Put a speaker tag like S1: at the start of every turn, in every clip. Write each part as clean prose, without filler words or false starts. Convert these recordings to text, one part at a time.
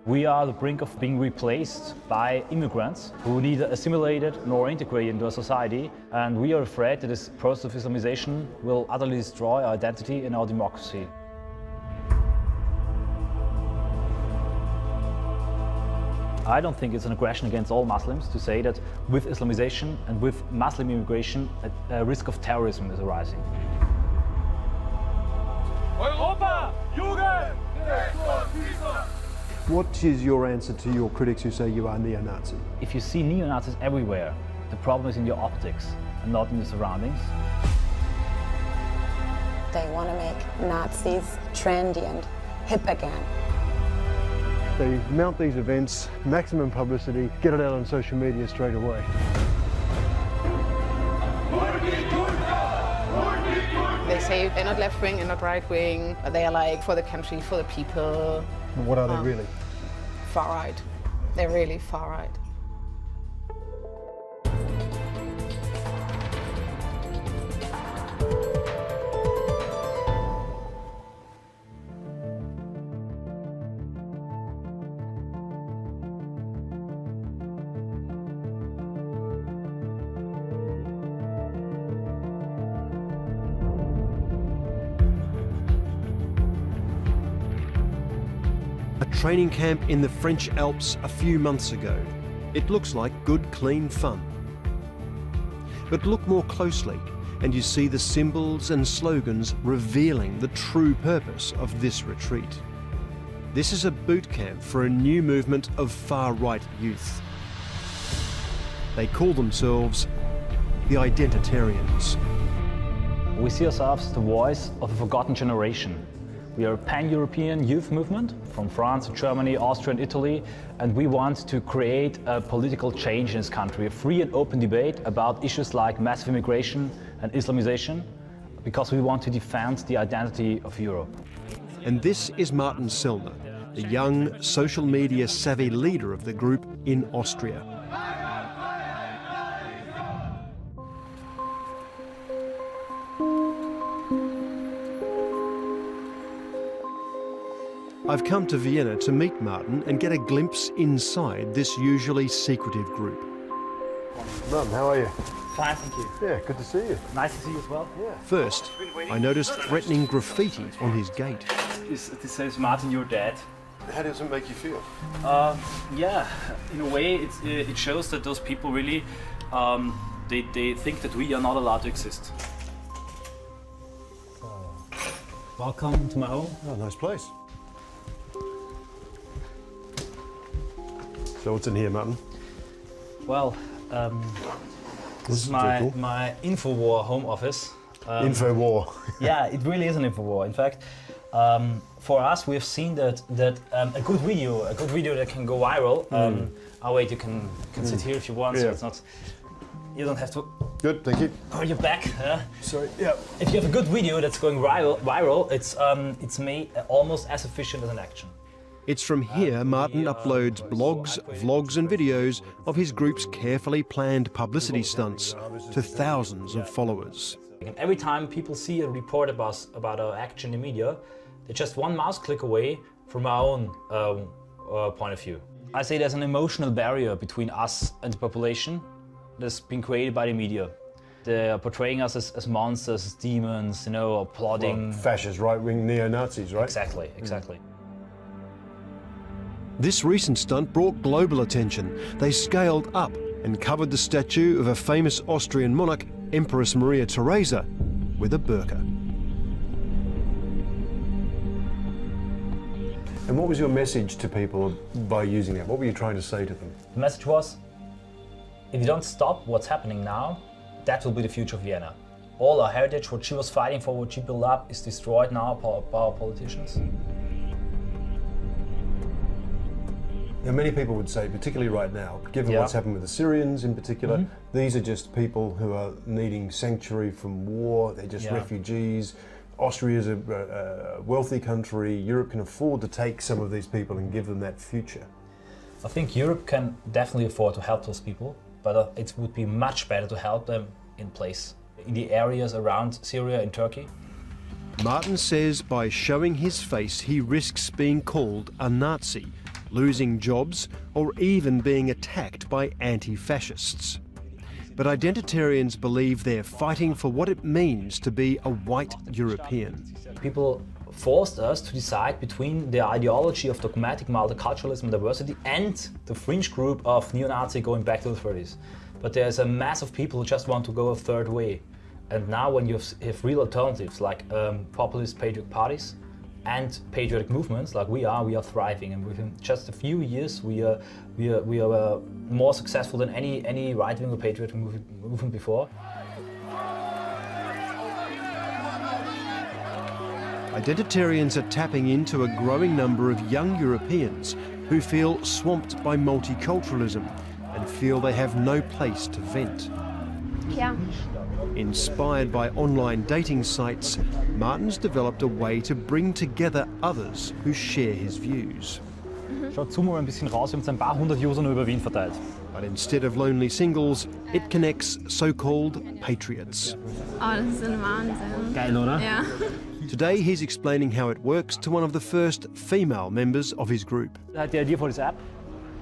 S1: We are on the brink of being replaced by immigrants who neither assimilated nor integrated into a society, and we are afraid that this process of Islamization will utterly destroy our identity and our democracy. I don't think it's an aggression against all Muslims to say that with Islamization and with Muslim immigration, a risk of terrorism is arising.
S2: Europa! Jugend!
S3: What is your answer to your critics who say you are neo-Nazi?
S1: If you see neo-Nazis everywhere, the problem is in your optics and not in your surroundings.
S4: They want to make Nazis trendy and hip again.
S3: They mount these events, maximum publicity, get it out on social media straight away.
S5: They say they're not left-wing and not right-wing, but they are like for the country, for the people.
S3: What are they really?
S5: Far-right. They're really far-right.
S6: A training camp in the French Alps a few months ago. It looks like good, clean fun. But look more closely and you see the symbols and slogans revealing the true purpose of this retreat. This is a boot camp for a new movement of far-right youth. They call themselves the Identitarians.
S1: We see ourselves as the voice of a forgotten generation. We are a pan-European youth movement from France to Germany, Austria and Italy, and we want to create a political change in this country, a free and open debate about issues like massive immigration and Islamization, because we want to defend the identity of Europe.
S6: And this is Martin Sellner, the young social media savvy leader of the group in Austria. I've come to Vienna to meet Martin and get a glimpse inside this usually secretive group.
S3: Martin, how are you?
S1: Fine, thank you.
S3: Yeah, good to see you.
S1: Nice to see you as well.
S3: Yeah.
S6: First, I noticed threatening graffiti on his gate.
S1: This says, Martin, you're dead.
S3: How does it make you feel?
S1: Yeah, in a way it shows that those people really, they think that we are not allowed to exist. Welcome to my home.
S3: Oh, nice place. So what's in here, Martin?
S1: Well, this is my Infowar home office.
S3: Infowar.
S1: Yeah, it really is an Infowar. In fact, for us, we've seen that a good video that can go viral. Oh wait, you can sit here if you want.
S3: Yeah.
S1: So it's not. You don't have to.
S3: Good, thank you.
S1: Hold your back.
S3: Sorry. Yeah.
S1: If you have a good video that's going viral, it's made almost as efficient as an action.
S6: It's from here Martin uploads blogs, vlogs and videos of his group's carefully planned publicity stunts to thousands of followers.
S1: And every time people see a report about our action in media, they're just one mouse click away from our own point of view. I say there's an emotional barrier between us and the population that's been created by the media. They're portraying us as monsters, as demons, you know, or plotting.
S3: Well, fascist, right-wing neo-Nazis, right?
S1: Exactly, exactly.
S6: This recent stunt brought global attention. They scaled up and covered the statue of a famous Austrian monarch, Empress Maria Theresa, with a burqa.
S3: And what was your message to people by using that? What were you trying to say to them?
S1: The message was, if you don't stop what's happening now, that will be the future of Vienna. All our heritage, what she was fighting for, what she built up, is destroyed now by our politicians.
S3: Now, many people would say, particularly right now, given what's happened with the Syrians in particular, these are just people who are needing sanctuary from war, they're just refugees. Austria is a wealthy country, Europe can afford to take some of these people and give them that future.
S1: I think Europe can definitely afford to help those people, but it would be much better to help them in place, in the areas around Syria and Turkey.
S6: Martin says by showing his face he risks being called a Nazi, losing jobs, or even being attacked by anti-fascists. But identitarians believe they're fighting for what it means to be a white European.
S1: People forced us to decide between the ideology of dogmatic multiculturalism and diversity and the fringe group of neo-Nazi going back to the 30s. But there's a mass of people who just want to go a third way. And now when you have real alternatives like populist patriotic parties and patriotic movements like we are thriving. And within just a few years we are more successful than any right-wing or patriotic movement before.
S6: Identitarians are tapping into a growing number of young Europeans who feel swamped by multiculturalism and feel they have no place to vent.
S7: Yeah.
S6: Inspired by online dating sites, Martin's developed a way to bring together others who share his views.
S1: Schaut zoom mal ein bisschen raus, wir haben jetzt ein paar hundert User nur über Wien verteilt.
S6: But instead of lonely singles, it connects so-called patriots.
S7: Oh, das ist ein Wahnsinn.
S1: Geil, oder?
S7: Ja.
S6: Today he's explaining how it works to one of the first female members of his group.
S1: I had the idea for this app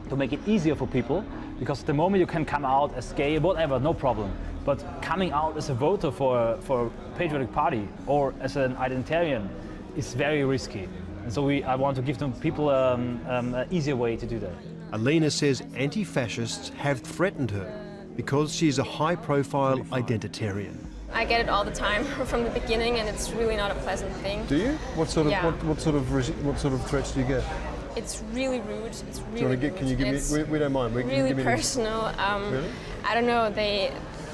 S1: to make it easier for people, because at the moment you can come out as gay, whatever, no problem. But coming out as a voter for a patriotic party or as an identitarian is very risky. And so I want to give people an easier way to do that.
S6: Alina says anti-fascists have threatened her because she's a high-profile identitarian.
S8: I get it all the time from the beginning, and it's really not a pleasant thing.
S3: Do you? What sort of
S8: Yeah.
S3: what sort of threats do you get?
S8: It's really rude. It's really
S3: Do you want to
S8: rude.
S3: can you give
S8: It's
S3: me? We don't mind. Can you
S8: really
S3: give me
S8: personal.
S3: Really?
S8: I don't know.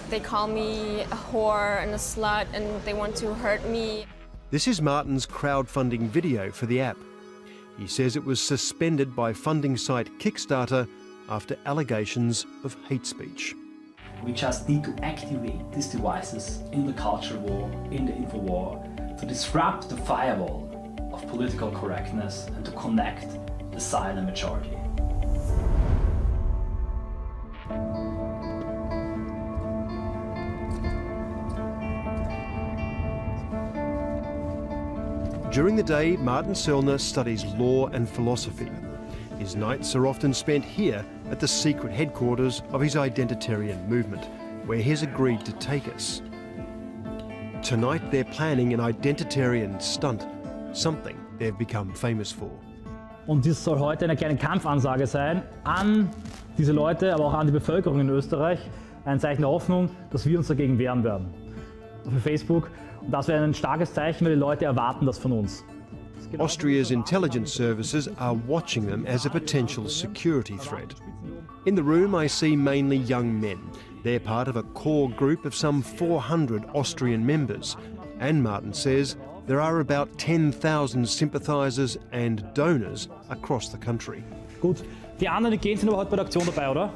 S8: They call me a whore and a slut, and they want to hurt me.
S6: This is Martin's crowdfunding video for the app. He says it was suspended by funding site Kickstarter after allegations of hate speech.
S1: We just need to activate these devices in the culture war, in the info war, to disrupt the firewall of political correctness and to connect the silent majority.
S6: During the day, Martin Sellner studies law and philosophy. His nights are often spent here at the secret headquarters of his identitarian movement, where he's agreed to take us. Tonight they're planning an identitarian stunt, something they've become famous for.
S1: Und dies soll heute eine kleine Kampfansage sein an diese Leute, aber auch an die Bevölkerung in Österreich. Ein Zeichen der Hoffnung, dass wir uns dagegen wehren werden. Für Facebook. Und das wäre ein starkes Zeichen, weil die Leute erwarten das von uns.
S6: Austria's intelligence services are watching them as a potential security threat. In the room I see mainly young men. They're part of a core group of some 400 Austrian members. And Martin says there are about 10,000 sympathisers and donors across the country.
S1: Gut, die anderen, die gehen, sind aber heute bei der Aktion dabei, oder?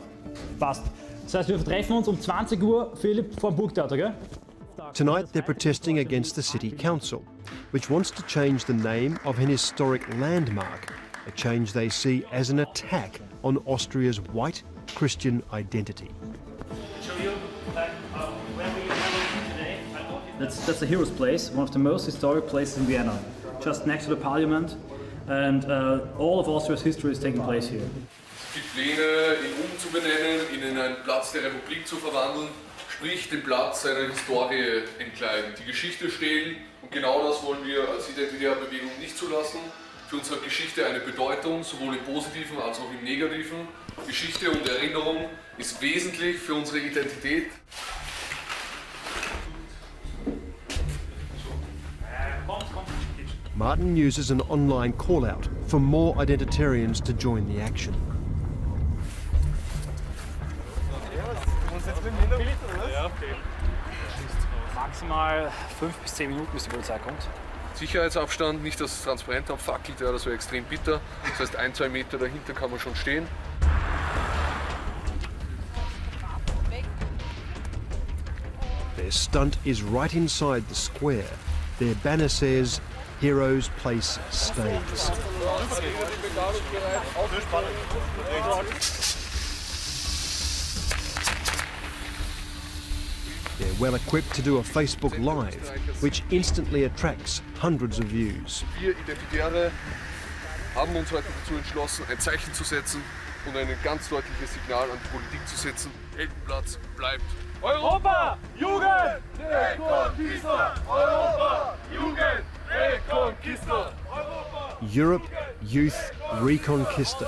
S1: Passt. Das heißt, wir treffen uns 20 Uhr, Philipp, vor dem Burgtheater, gell?
S6: Tonight they're protesting against the City Council, which wants to change the name of an historic landmark, a change they see as an attack on Austria's white Christian identity.
S1: That's the Heroes' Place, one of the most historic places in Vienna, just next to the Parliament, and all of Austria's history is taking place here.
S2: Es gibt Pläne, ihn umzubenennen, ihn in einen Platz der Republik zu verwandeln, sprich den Platz seiner Historie entkleiden, die Geschichte stehlen, und genau das wollen wir als identitäre Bewegung nicht zulassen. Für uns hat Geschichte eine Bedeutung, sowohl im Positiven als auch im Negativen. Geschichte und Erinnerung ist wesentlich für unsere Identität.
S6: Martin uses an online call-out for more identitarians to join the action.
S1: Maximal 5 bis 10 Minuten, bis die Polizei kommt.
S2: Sicherheitsabstand, nicht dass es transparent abfackelt, ja, das wäre extrem bitter. Das heißt, 1-2 Meter dahinter kann man schon stehen.
S6: Their stunt is right inside the square. Their banner says, Heroes Place Stays. They're well equipped to do a Facebook Live, which instantly attracts hundreds of views.
S2: Wir Identitäre haben uns heute dazu entschlossen, ein Zeichen zu setzen und ein ganz deutliches Signal an die Politik zu setzen. Heldenplatz bleibt Europa! Jugend! Reconquista! Europa! Jugend! Reconquista!
S6: Europe, Youth, Reconquista.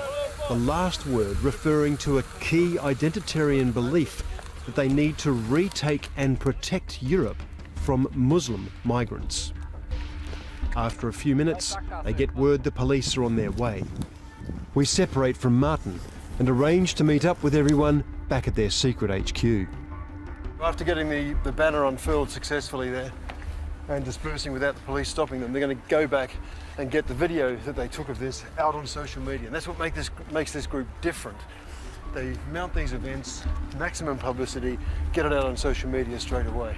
S6: The last word referring to a key identitarian belief that they need to retake and protect Europe from Muslim migrants. After a few minutes, they get word the police are on their way. We separate from Martin and arrange to meet up with everyone back at their secret HQ. After getting the banner unfurled successfully there and dispersing without the police stopping them, they're going to go back and get the video that they took of this out on social media. And that's what makes this group different. They mount these events, maximum publicity, get it out on social media straight away.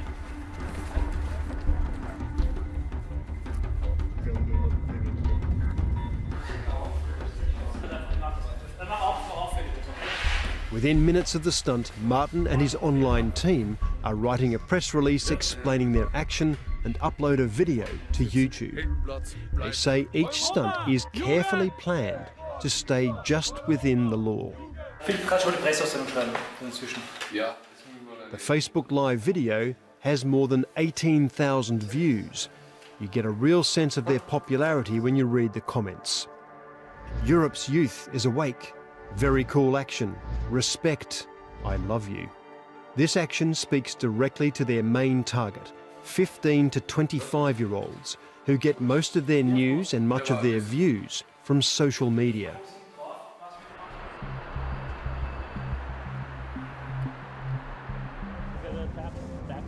S6: Within minutes of the stunt, Martin and his online team are writing a press release explaining their action and upload a video to YouTube. They say each stunt is carefully planned to stay just within the law. The Facebook Live video has more than 18,000 views. You get a real sense of their popularity when you read the comments. Europe's youth is awake. Very cool action. Respect. I love you. This action speaks directly to their main target, 15 to 25-year-olds, who get most of their news and much of their views from social media.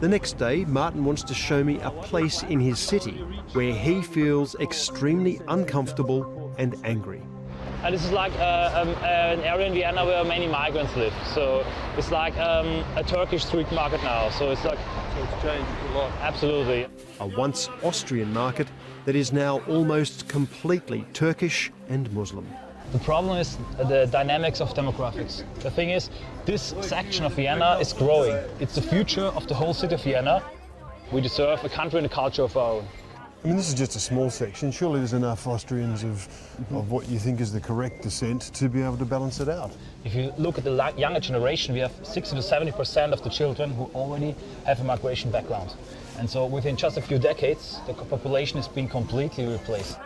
S6: The next day, Martin wants to show me a place in his city where he feels extremely uncomfortable and angry.
S1: This is like an area in Vienna where many migrants live. So it's like a Turkish street market now. So it's like...
S6: So it's changed a lot.
S1: Absolutely.
S6: A once Austrian market that is now almost completely Turkish and Muslim.
S1: The problem is the dynamics of demographics. The thing is, this section of Vienna is growing. It's the future of the whole city of Vienna. We deserve a country and a culture of our own.
S3: I mean, this is just a small section. Surely there's enough Austrians of what you think is the correct descent to be able to balance it out.
S1: If you look at the younger generation, we have 60 to 70% of the children who already have a migration background. And so within just a few decades, the population is being completely replaced.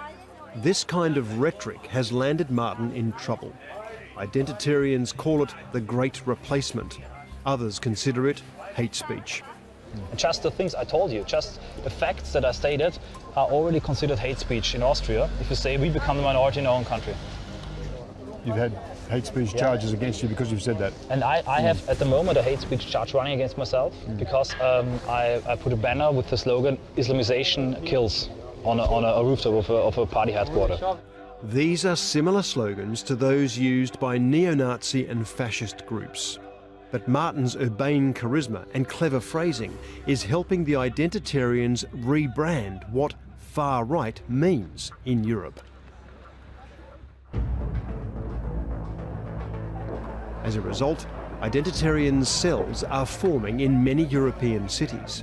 S6: This kind of rhetoric has landed Martin in trouble. Identitarians call it the Great Replacement. Others consider it hate speech.
S1: Just the things I told you, just the facts that I stated are already considered hate speech in Austria if you say we become the minority in our own country.
S3: You've had hate speech charges against you because you've said that.
S1: And I have at the moment a hate speech charge running against myself because I put a banner with the slogan "Islamization kills" on a rooftop of a party headquarters.
S6: These are similar slogans to those used by neo-Nazi and fascist groups. But Martin's urbane charisma and clever phrasing is helping the identitarians rebrand what far right means in Europe. As a result, identitarian cells are forming in many European cities.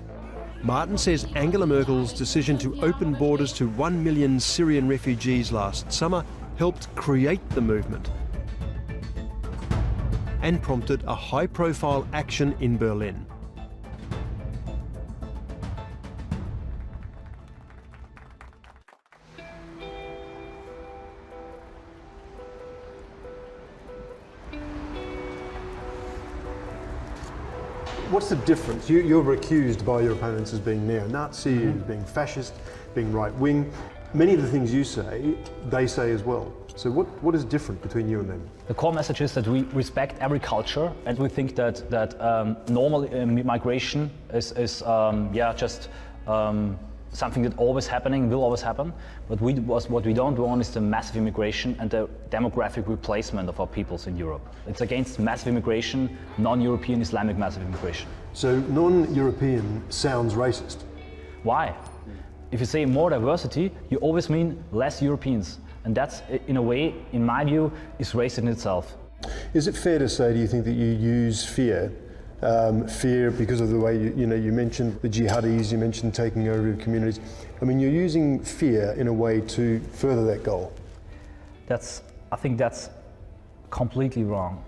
S6: Martin says Angela Merkel's decision to open borders to 1 million Syrian refugees last summer helped create the movement and prompted a high-profile action in Berlin.
S3: What's the difference? You're accused by your opponents as being neo-Nazi, as being fascist, being right-wing. Many of the things you say, they say as well. So what is different between you and them?
S1: The core message is that we respect every culture, and we think that normal migration is just something that always happening, will always happen. But what we don't want is the massive immigration and the demographic replacement of our peoples in Europe. It's against massive immigration, non-European Islamic massive immigration.
S3: So non-European sounds racist.
S1: Why? If you say more diversity, you always mean less Europeans. And that's, in a way, in my view, is racist in itself.
S3: Is it fair to say, do you think, that you use fear because of the way you mentioned the jihadis, you mentioned taking over communities. I mean, you're using fear in a way to further that goal.
S1: I think that's completely wrong.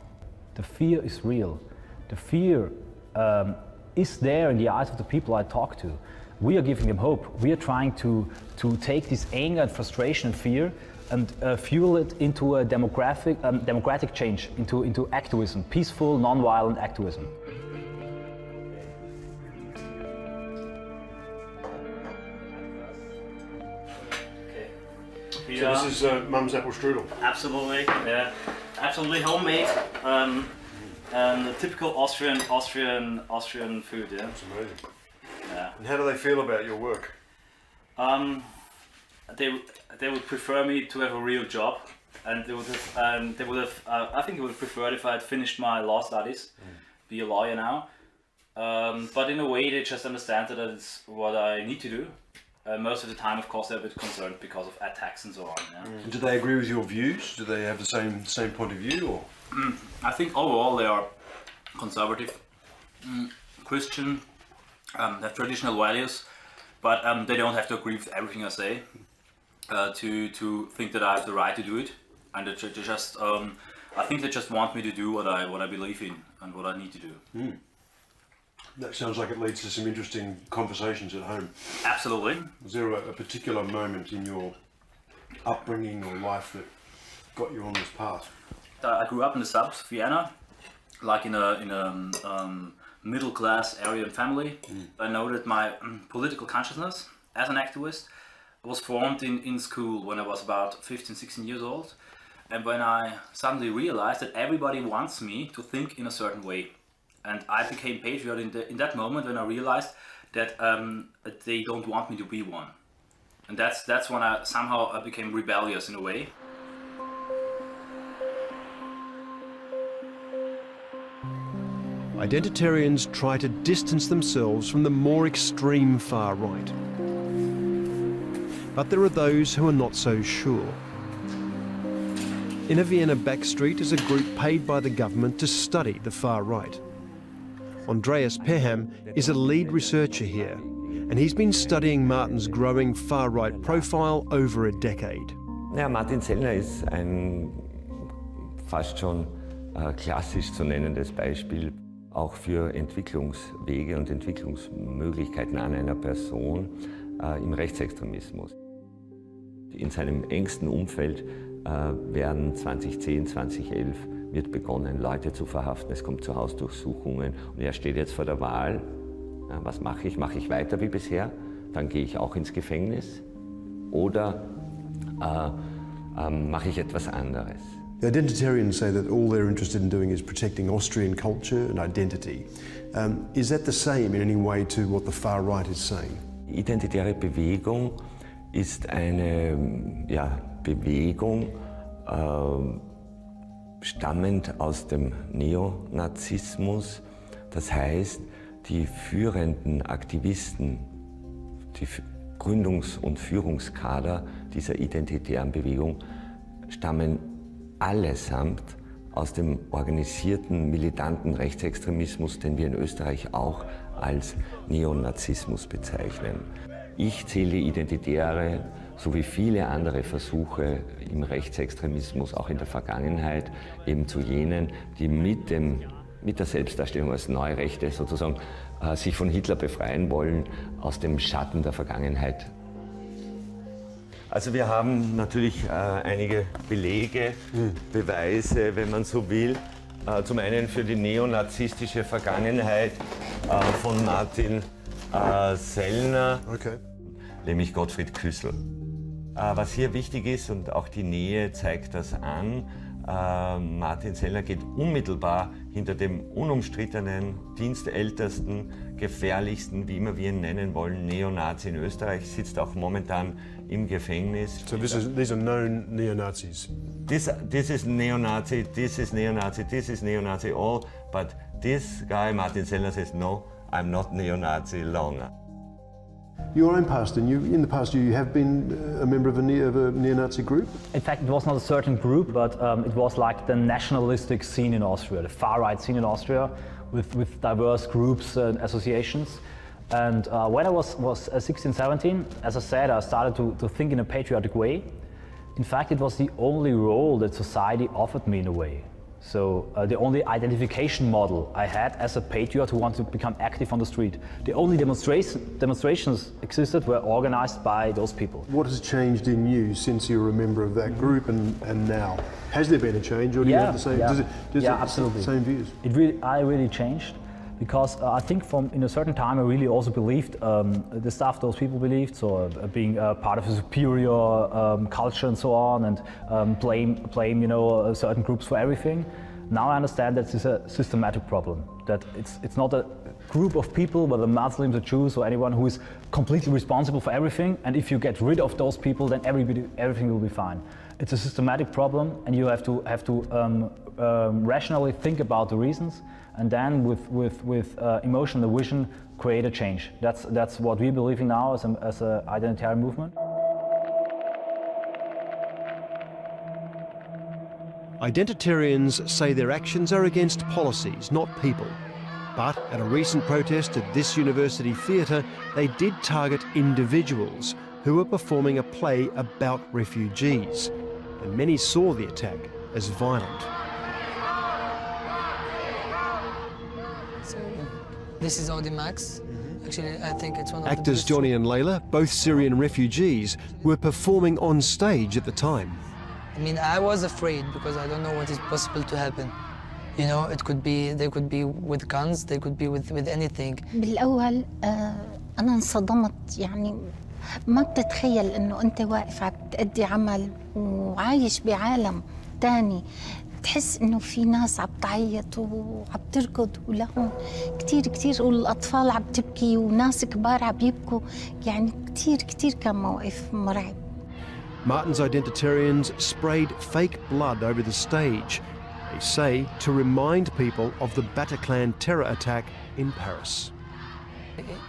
S1: The fear is real. The fear is there in the eyes of the people I talk to. We are giving them hope. We are trying to take this anger and frustration and fear and fuel it into a democratic change, into activism, peaceful, non-violent activism.
S6: So this is Mum's apple strudel.
S9: Absolutely, yeah, absolutely homemade, and the typical Austrian food. Yeah,
S6: That's amazing.
S9: yeah.
S6: And how do they feel about your work?
S9: They would prefer me to have a real job, and they would have. I think they would have preferred if I had finished my law studies, be a lawyer now. But in a way, they just understand that it's what I need to do. Most of the time, of course, they're a bit concerned because of attacks and so on. Yeah.
S6: And do they agree with your views? Do they have the same point of view, or?
S9: I think overall they are conservative, Christian, have traditional values, but they don't have to agree with everything I say to think that I have the right to do it, and they just I think they just want me to do what I believe in and what I need to do.
S6: That sounds like it leads to some interesting conversations at home.
S9: Absolutely.
S6: Was there a particular moment in your upbringing or life that got you on this path?
S9: I grew up in the suburbs of Vienna, like in a middle class Aryan family. I know that my political consciousness as an activist was formed in school when I was about 15, 16 years old, and when I suddenly realized that everybody wants me to think in a certain way. And I became patriot in that moment when I realized that they don't want me to be one. And that's when I became rebellious in a way.
S6: Identitarians try to distance themselves from the more extreme far right. But there are those who are not so sure. In a Vienna backstreet is a group paid by the government to study the far right. Andreas Perham is a lead researcher here, and he's been studying Martin's growing far-right profile over a decade.
S10: Ja, Martin Sellner ist ein fast schon klassisch zu nennendes Beispiel auch für Entwicklungswege und Entwicklungsmöglichkeiten an einer Person im Rechtsextremismus. In seinem engsten Umfeld werden 2010, 2011 wird begonnen, Leute zu verhaften. Es kommt zu Hausdurchsuchungen und er steht jetzt vor der Wahl. Was mache ich? Mache ich weiter wie bisher? Dann gehe ich auch ins Gefängnis. Oder mache ich etwas anderes?
S3: The Identitarians say that all they're interested in doing is protecting Austrian culture and identity. Is that the same in any way to what the far right is saying?
S10: Die identitäre Bewegung ist eine Bewegung, stammend aus dem Neonazismus. Das heißt, die führenden Aktivisten, die Gründungs- und Führungskader dieser identitären Bewegung stammen allesamt aus dem organisierten, militanten Rechtsextremismus, den wir in Österreich auch als Neonazismus bezeichnen. Ich zähle Identitäre sowie viele andere Versuche im Rechtsextremismus, auch in der Vergangenheit, eben zu jenen, die mit der Selbstdarstellung als Neurechte sozusagen sich von Hitler befreien wollen, aus dem Schatten der Vergangenheit. Also wir haben natürlich einige Belege, Beweise, wenn man so will. Zum einen für die neonazistische Vergangenheit von Martin Sellner, nämlich Gottfried Küssel. Was hier wichtig ist, und auch die Nähe zeigt das an, Martin Sellner geht unmittelbar hinter dem unumstrittenen, dienstältesten, gefährlichsten, wie immer wir ihn nennen wollen, Neonazi in Österreich, sitzt auch momentan im Gefängnis.
S3: So these are known neo-Nazis?
S10: This is neo-Nazi, this is neo-Nazi, this is neo-Nazi, all, but this guy, Martin Sellner, says, no, I'm not neo-Nazi longer.
S3: Your own past, and in the past you have been a member of a neo-Nazi group?
S1: In fact, it was not a certain group, but it was like the nationalistic scene in Austria, the far-right scene in Austria, with diverse groups and associations. And when I was 16, 17, as I said, I started to think in a patriotic way. In fact, it was the only role that society offered me in a way. So the only identification model I had as a patriot who wanted to become active on the street. The only demonstrations existed were organized by those people.
S3: What has changed in you since you were a member of that group and now? Has there been a change, or do you have the same? Does it
S1: absolutely.
S3: Same views?
S1: I really changed, because I think in a certain time I really also believed the stuff those people believed, so being part of a superior culture and so on, and blame certain groups for everything. Now I understand that it's a systematic problem, that it's not a group of people, whether Muslims or Jews or anyone, who is completely responsible for everything, and if you get rid of those people, then everything will be fine. It's a systematic problem, and you have to rationally think about the reasons, and then with emotional vision create a change. That's what we believe in now as an identitarian movement.
S6: Identitarians say their actions are against policies, not people. But at a recent protest at this university theatre, they did target individuals who were performing a play about refugees, and many saw the attack as violent.
S11: So, this is Audi Max. Actually, I think it's one of
S6: Actors Johnny and Layla, both Syrian refugees, were performing on stage at the time.
S11: I mean, I was afraid because I don't know what is possible to happen. You know, they could be with guns, they could be with anything.
S12: بالأول أنا انصدمت، يعني ما بتتخيل إنه أنت واقف عم تأدي عمل وعايش بعالم تاني، تحس إنه في ناس عم تعيط وعم تركض ولهم كتير والأطفال عم تبكي وناس كبار عم يبكوا، يعني كتير كان موقف مرعب.
S6: Martin's identitarians sprayed fake blood over the stage, they say, to remind people of the Bataclan terror attack in Paris.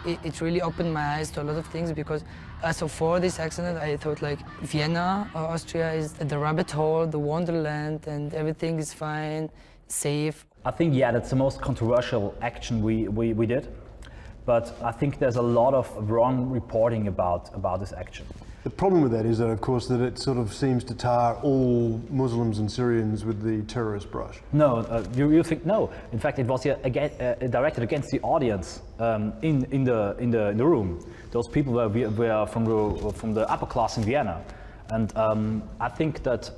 S11: It really opened my eyes to a lot of things, because so for this accident I thought like Vienna or Austria is the rabbit hole, the wonderland, and everything is fine, safe.
S1: I think, that's the most controversial action we did, but I think there's a lot of wrong reporting about this action.
S3: The problem with that is that, of course, that it sort of seems to tar all Muslims and Syrians with the terrorist brush.
S1: No, you think no. In fact, it was directed against the audience in the room. Those people were from the upper class in Vienna, and I think that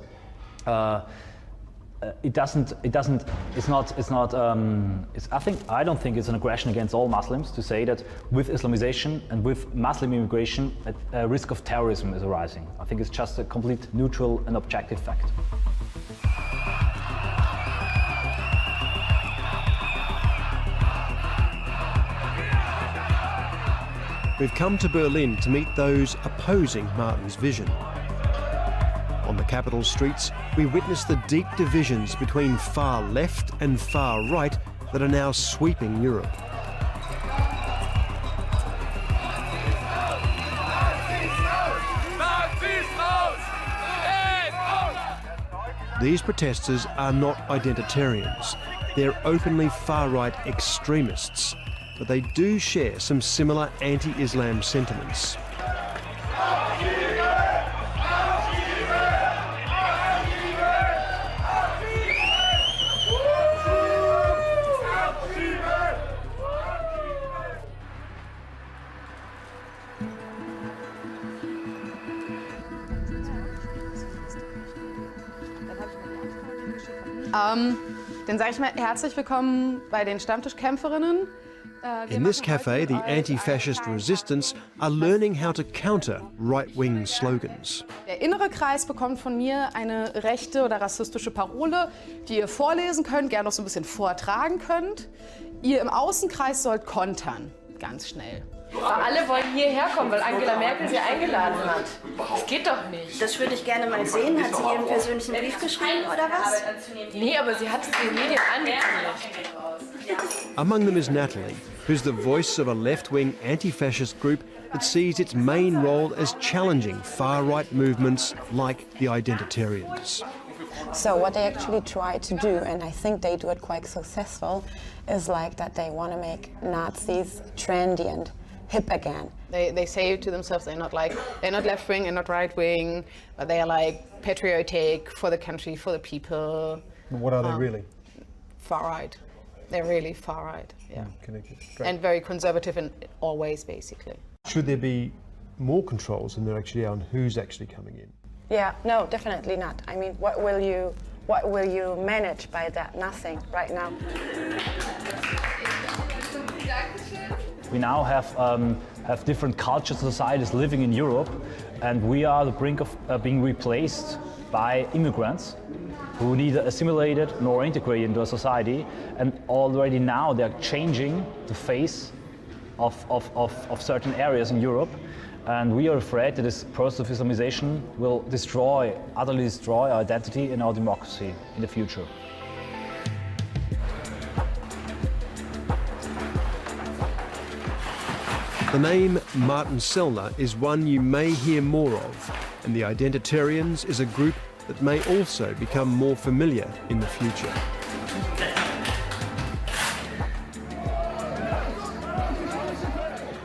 S1: I don't think it's an aggression against all Muslims to say that with Islamization and with Muslim immigration, a risk of terrorism is arising. I think it's just a complete neutral and objective fact.
S6: We've come to Berlin to meet those opposing Martin's vision. On the capital streets, we witness the deep divisions between far left and far right that are now sweeping Europe. These protesters are not identitarians. They're openly far-right extremists, but they do share some similar anti-Islam sentiments.
S5: Dann sage ich mal herzlich willkommen bei den Stammtischkämpferinnen.
S6: In this cafe, the anti-fascist resistance are learning how to counter right-wing slogans.
S5: Der innere Kreis bekommt von mir eine rechte oder rassistische Parole, die ihr vorlesen könnt, gerne noch so ein bisschen vortragen könnt. Ihr im Außenkreis sollt kontern, ganz schnell.
S13: Alle wollen hierher kommen, weil Angela Merkel sie eingeladen hat. Das geht doch nicht.
S14: Das würde ich gerne mal sehen. Hat sie ihren persönlichen Brief geschrieben oder was?
S13: Nee, aber sie hat es den Medien angekündigt.
S6: Among them is Natalie, who's the voice of a left-wing anti-fascist group that sees its main role as challenging far-right movements like the Identitarians.
S4: So what they actually try to do, and I think they do it quite successful, is like that they want to make Nazis trendy and hip again.
S5: They say to themselves they're not left wing and not right wing, but they are like patriotic for the country, for the people.
S3: What are they really?
S5: Far right. They're really far right. Yeah.
S3: Connected. Great.
S5: And very conservative in all ways, basically.
S3: Should there be more controls than there actually are on who's actually coming in?
S4: Yeah, no, definitely not. I mean, what will you manage by that? Nothing right now.
S1: We now have different cultures, societies living in Europe, and we are at the brink of being replaced by immigrants who neither assimilated nor integrated into a society, and already now they're changing the face of certain areas in Europe, and we are afraid that this process of Islamization will utterly destroy our identity and our democracy in the future.
S6: The name Martin Sellner is one you may hear more of, and the Identitarians is a group that may also become more familiar in the future.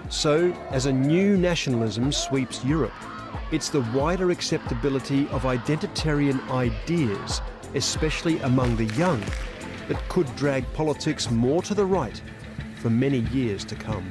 S6: So, as a new nationalism sweeps Europe, it's the wider acceptability of identitarian ideas, especially among the young, that could drag politics more to the right for many years to come.